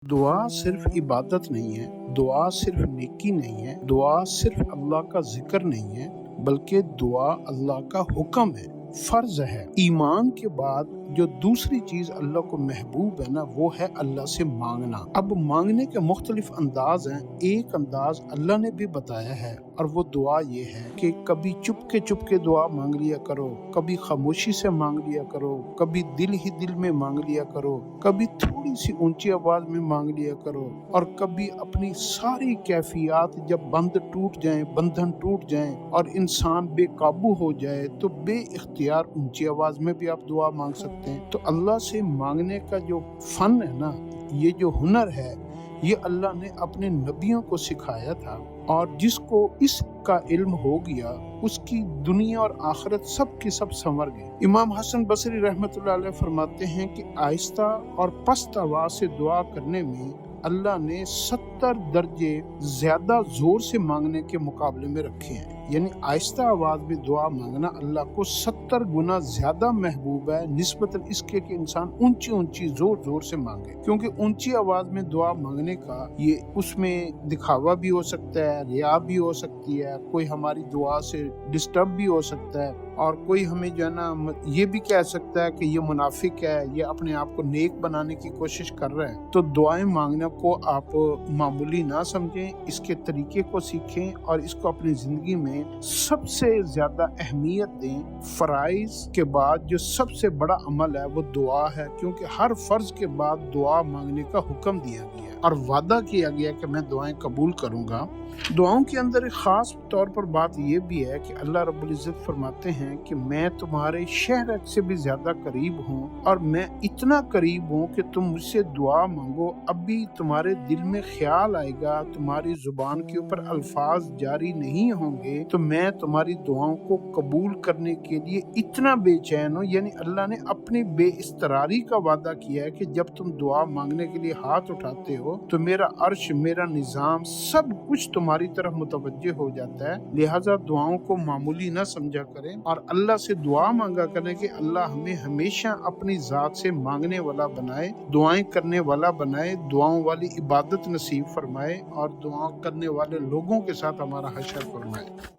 دعا صرف عبادت نہیں ہے، دعا صرف نیکی نہیں ہے، دعا صرف اللہ کا ذکر نہیں ہے، بلکہ دعا اللہ کا حکم ہے، فرض ہے۔ ایمان کے بعد جو دوسری چیز اللہ کو محبوب ہے نا، وہ ہے اللہ سے مانگنا۔ اب مانگنے کے مختلف انداز ہیں۔ ایک انداز اللہ نے بھی بتایا ہے، اور وہ دعا یہ ہے کہ کبھی چپ کے دعا مانگ لیا کرو، کبھی خاموشی سے مانگ لیا کرو، کبھی دل ہی دل میں مانگ لیا کرو، کبھی تھوڑی سی اونچی آواز میں مانگ لیا کرو، اور کبھی اپنی ساری کیفیات جب بندھن ٹوٹ جائیں اور انسان بے قابو ہو جائے تو بے اختیار اونچی آواز میں بھی آپ دعا مانگ سکتے ہیں۔ تو اللہ سے مانگنے کا جو فن ہے نا، یہ جو ہنر ہے، یہ اللہ نے اپنے نبیوں کو سکھایا تھا، اور جس کو اس کا علم ہو گیا اس کی دنیا اور آخرت سب کی سب سنور گئی۔ امام حسن بصری رحمۃ اللہ علیہ فرماتے ہیں کہ آہستہ اور پست آواز سے دعا کرنے میں اللہ نے 70 درجے زیادہ زور سے مانگنے کے مقابلے میں رکھے ہیں۔ یعنی آہستہ آواز میں دعا مانگنا اللہ کو 70 گنا زیادہ محبوب ہے نسبتاً اس کے کہ انسان اونچی زور سے مانگے، کیونکہ اونچی آواز میں دعا مانگنے کا یہ اس میں دکھاوا بھی ہو سکتا ہے، ریا بھی ہو سکتی ہے، کوئی ہماری دعا سے ڈسٹرب بھی ہو سکتا ہے، اور کوئی ہمیں جو ہے نا یہ بھی کہہ سکتا ہے کہ یہ منافق ہے، یہ اپنے آپ کو نیک بنانے کی کوشش کر رہا ہے۔ تو دعائیں مانگنے کو آپ معمولی نہ سمجھیں، اس کے طریقے کو سیکھیں اور اس کو اپنی زندگی میں سب سے زیادہ اہمیت دیں۔ فرائض کے بعد جو سب سے بڑا عمل ہے وہ دعا ہے، کیونکہ ہر فرض کے بعد دعا مانگنے کا حکم دیا گیا اور وعدہ کیا گیا کہ میں دعائیں قبول کروں گا۔ دعاؤں کے اندر ایک خاص طور پر بات یہ بھی ہے کہ اللہ رب العزت فرماتے ہیں کہ میں تمہارے شہر سے بھی زیادہ قریب ہوں، اور میں اتنا قریب ہوں کہ تم مجھ سے دعا مانگو، ابھی تمہارے دل میں خیال آئے گا، تمہاری زبان کے اوپر الفاظ جاری نہیں ہوں گے تو میں تمہاری دعاؤں کو قبول کرنے کے لیے اتنا بے چین ہوں۔ یعنی اللہ نے اپنی بے استراری کا وعدہ کیا ہے کہ جب تم دعا مانگنے کے لیے ہاتھ اٹھاتے ہو تو میرا عرش، میرا نظام، سب کچھ تمہاری طرف متوجہ ہو جاتا ہے۔ لہٰذا دعاؤں کو معمولی نہ سمجھا کریں، اور اللہ سے دعا مانگا کریں کہ اللہ ہمیں ہمیشہ اپنی ذات سے مانگنے والا بنائے، دعائیں کرنے والا بنائے، دعاؤں والی عبادت نصیب فرمائے، اور دعا کرنے والے لوگوں کے ساتھ ہمارا حشر فرمائے۔